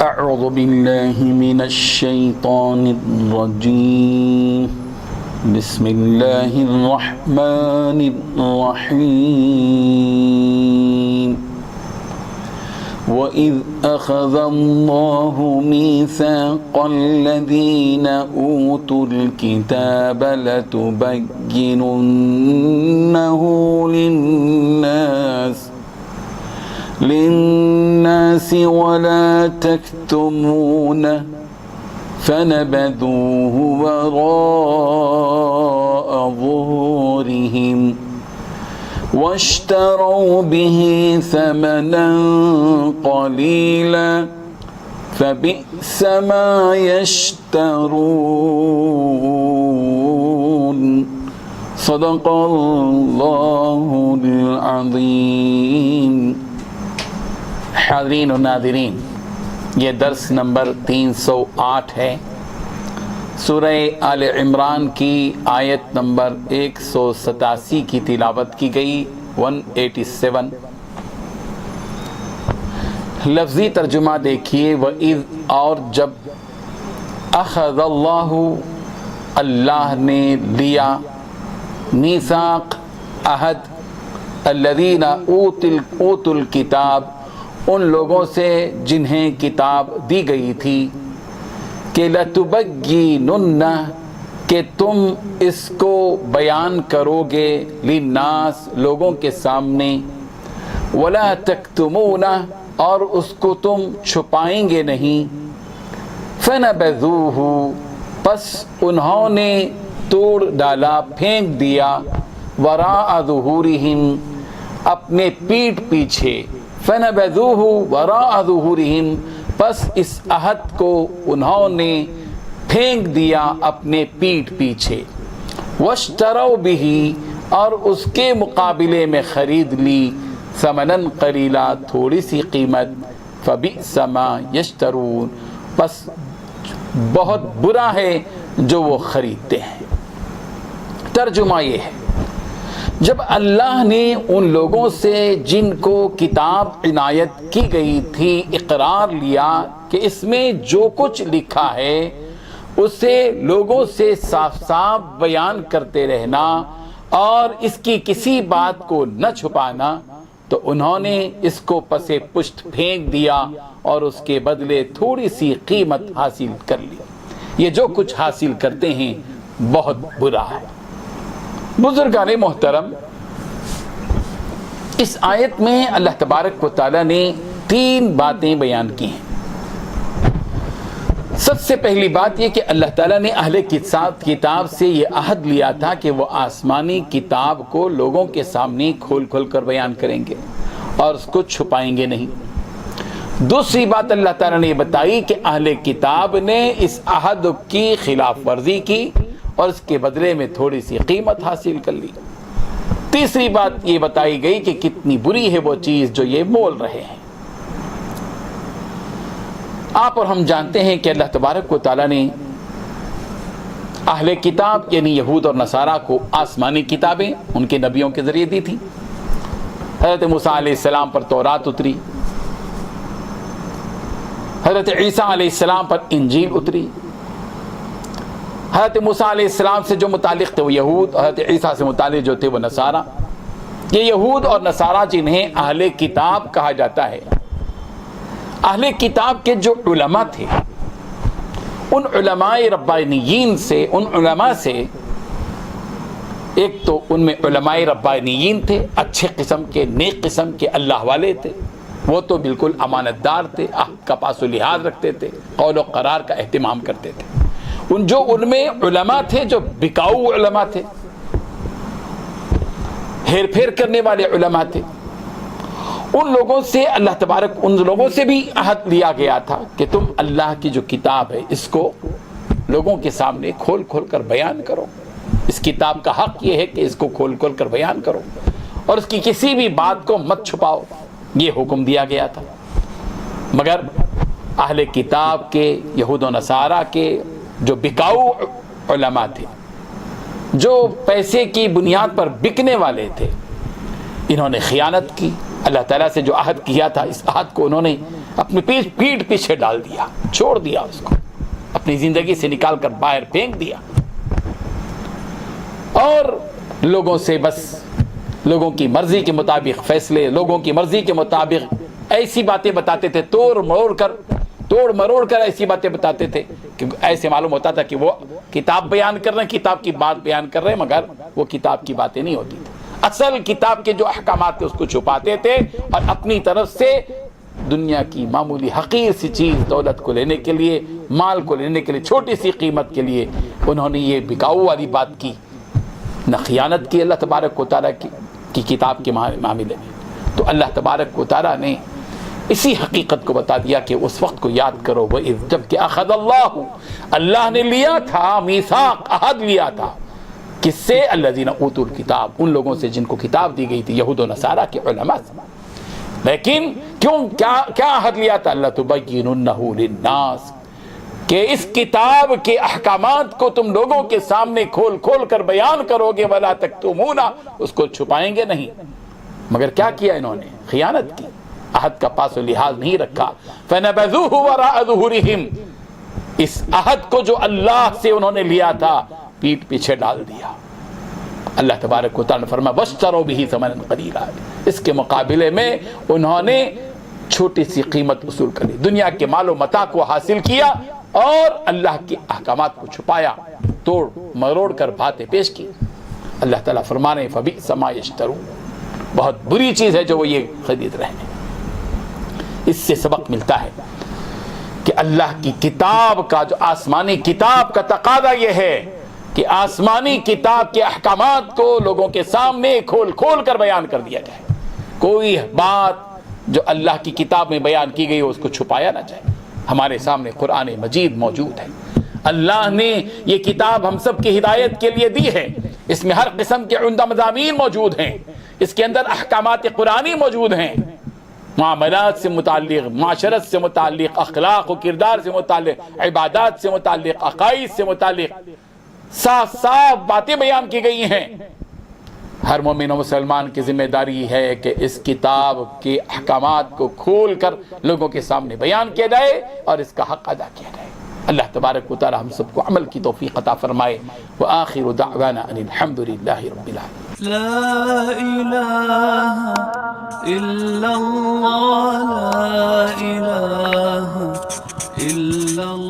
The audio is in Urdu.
اعوذ باللہ من الشیطان الرجیم بسم اللہ الرحمن الرحیم وَإِذْ أَخَذَ اللَّهُ مِيثَاقَ الَّذِينَ أُوتُوا الْكِتَابَ لَتُبَيِّنُنَّهُ لِلنَّاسِ وَلَا تَكْتُمُونَهُ فَنَبَذُوهُ وَرَاءَ ظُهُورِهِمْ واشتروا به ثمنا قليلا فبئس ما يشترون صدق اللہ العظیم۔ حاضرین و ناظرین، یہ درس نمبر 308 ہے۔ سورہ آل عمران کی آیت نمبر 187 کی تلاوت کی گئی، 187۔ لفظی ترجمہ دیکھیے، وَإِذْ، اور جب، اخذ اللہ، اللہ نے لیا، میثاق، عہد، الذین اوتوا الکتاب، ان لوگوں سے جنہیں کتاب دی گئی تھی، کہ لَتُبَيِّنُنَّ، کہ تم اس کو بیان کرو گے، للناس، لوگوں کے سامنے، وَلَا تَكْتُمُونَ، اور اس کو تم چھپائیں گے نہیں، فَنَبَذُوهُ، پس انہوں نے توڑ ڈالا، پھینک دیا، وَرَاءَ ظُهُورِهِمْ، اپنے پیٹھ پیچھے، فَنَبَذُوهُ وَرَاءَ ظُهُورِهِمْ، پس اس عہد کو انہوں نے پھینک دیا اپنے پیٹھ پیچھے، واشتروا به، اور اس کے مقابلے میں خرید لی، ثمناً قلیلا، تھوڑی سی قیمت، فبئس ما یشترون، پس بہت برا ہے جو وہ خریدتے ہیں۔ ترجمہ یہ ہے، جب اللہ نے ان لوگوں سے جن کو کتاب عنایت کی گئی تھی اقرار لیا کہ اس میں جو کچھ لکھا ہے اسے لوگوں سے صاف صاف بیان کرتے رہنا اور اس کی کسی بات کو نہ چھپانا، تو انہوں نے اس کو پسے پشت پھینک دیا اور اس کے بدلے تھوڑی سی قیمت حاصل کر لی۔ یہ جو کچھ حاصل کرتے ہیں بہت برا ہے۔ بزرگان محترم، اس آیت میں اللہ تبارک و تعالی نے 3 باتیں بیان کی ہیں۔ سب سے پہلی بات یہ کہ اللہ تعالیٰ نے اہل کتاب سے یہ عہد لیا تھا کہ وہ آسمانی کتاب کو لوگوں کے سامنے کھول کھول کر بیان کریں گے اور اس کو چھپائیں گے نہیں۔ دوسری بات اللہ تعالیٰ نے یہ بتائی کہ اہل کتاب نے اس عہد کی خلاف ورزی کی اور اس کے بدلے میں تھوڑی سی قیمت حاصل کر لی۔ تیسری بات یہ بتائی گئی کہ کتنی بری ہے وہ چیز جو یہ مول رہے ہیں۔ آپ اور ہم جانتے ہیں کہ اللہ تبارک و تعالیٰ نے اہل کتاب یعنی یہود اور نصارہ کو آسمانی کتابیں ان کے نبیوں کے ذریعے دی تھی۔ حضرت موسیٰ علیہ السلام پر تورات اتری، حضرت عیسیٰ علیہ السلام پر انجیل اتری۔ حضرت موسیٰ علیہ السلام سے جو متعلق تھے وہ یہود، حضرت عیسیٰ سے متعلق جو تھے وہ نصارہ۔ یہ یہود اور نصارہ جنہیں اہل کتاب کہا جاتا ہے، اہل کتاب کے جو علماء تھے، ان علماء ربانیین سے، ان علماء سے، ایک تو ان میں علماء ربانیین تھے، اچھے قسم کے، نیک قسم کے، اللہ والے تھے، وہ تو بالکل امانت دار تھے، عہد کا پاس و لحاظ رکھتے تھے، قول و قرار کا اہتمام کرتے تھے۔ ان میں علماء تھے جو بکاؤ علماء تھے، ہیر پھیر کرنے والے علماء تھے، ان لوگوں سے اللہ تبارک، ان لوگوں سے بھی عہد لیا گیا تھا کہ تم اللہ کی جو کتاب ہے اس کو لوگوں کے سامنے کھول کھول کر بیان کرو۔ اس کتاب کا حق یہ ہے کہ اس کو کھول کھول کر بیان کرو اور اس کی کسی بھی بات کو مت چھپاؤ، یہ حکم دیا گیا تھا۔ مگر اہل کتاب کے، یہود و نصارہ کے جو بکاؤ علماء تھے، جو پیسے کی بنیاد پر بکنے والے تھے، انہوں نے خیانت کی۔ اللہ تعالیٰ سے جو عہد کیا تھا اس عہد کو انہوں نے اپنی پیٹھ پیچھے ڈال دیا، چھوڑ دیا اس کو، اپنی زندگی سے نکال کر باہر پھینک دیا، اور لوگوں سے بس لوگوں کی مرضی کے مطابق فیصلے، لوگوں کی مرضی کے مطابق ایسی باتیں بتاتے تھے، توڑ مروڑ کر ایسی باتیں بتاتے تھے کہ ایسے معلوم ہوتا تھا کہ وہ کتاب بیان کر رہے ہیں، کتاب کی بات بیان کر رہے ہیں، مگر وہ کتاب کی باتیں نہیں ہوتی تھی۔ اصل کتاب کے جو احکامات تھے اس کو چھپاتے تھے، اور اپنی طرف سے دنیا کی معمولی حقیر سی چیز، دولت کو لینے کے لیے، مال کو لینے کے لیے، چھوٹی سی قیمت کے لیے انہوں نے یہ بکاؤ والی بات کی، نہ خیانت کی اللہ تبارک و تعالیٰ کی کتاب کے معاملے میں۔ تو اللہ تبارک و تعالیٰ نے اسی حقیقت کو بتا دیا کہ اس وقت کو یاد کرو، وَإِذْ جب کہ اخذ اللہ نے لیا تھا، میثاق، عہد لیا تھا، کس سے؟ الذین اوتوا الکتاب، ان لوگوں سے جن کو کتاب دی گئی تھی، یہود و نصارہ کے علماء سے۔ لیکن کیا عہد لیا تھا؟ لَتُبَيِّنُنَّهُ لِلنَّاسِ، کہ اس کتاب کے احکامات کو تم لوگوں کے سامنے کھول کر بیان کرو گے، وَلَا تَكْتُمُونَ، اس کو چھپائیں گے نہیں۔ مگر کیا کیا انہوں نے؟ خیانت کی، عہد کا پاس و لحاظ نہیں رکھا۔ فَنَبَذُوهُ وَرَاءَ ظُهُورِهِمْ، اس عہد کو جو اللہ سے انہوں نے لیا تھا پیٹھ پیچھے ڈال دیا۔ اللہ تبارک و تعالیٰ نے فرمایا وَاشْتَرَوْا بِهِ ثَمَنًا قَلِيلًا، اس کے مقابلے میں انہوں نے چھوٹی سی قیمت وصول کر لی، دنیا کے مال و متاع کو حاصل کیا اور اللہ کے احکامات کو چھپایا، توڑ مروڑ کر باتیں پیش کی۔ اللہ تعالیٰ فرمانے فَبِئْسَ مَا يَشْتَرُونَ، بہت بری چیز ہے جو وہ یہ خرید رہے ہیں۔ اس سے سبق ملتا ہے کہ اللہ کی کتاب کا، جو آسمانی کتاب کا تقاضا یہ ہے کہ آسمانی کتاب کے احکامات کو لوگوں کے سامنے کھول کر بیان کر دیا جائے، کوئی بات جو اللہ کی کتاب میں بیان کی گئی ہو اس کو چھپایا نہ جائے۔ ہمارے سامنے قرآن مجید موجود ہے، اللہ نے یہ کتاب ہم سب کی ہدایت کے لیے دی ہے، اس میں ہر قسم کے عمدہ مضامین موجود ہیں، اس کے اندر احکامات قرآنی موجود ہیں، معاملات سے متعلق، معاشرت سے متعلق، اخلاق و کردار سے متعلق، عبادات سے متعلق، عقائد سے متعلق صاف باتیں بیان کی گئی ہیں۔ ہر مومن و مسلمان کی ذمہ داری ہے کہ اس کتاب کے احکامات کو کھول کر لوگوں کے سامنے بیان کیا جائے اور اس کا حق ادا کیا جائے۔ اللہ تبارک و تعالی ہم سب کو عمل کی توفیق عطا فرمائے۔ وآخر دعوانا ان الحمد للہ رب العالمین۔ لا الہ الا اللہ، لا الہ الا اللہ۔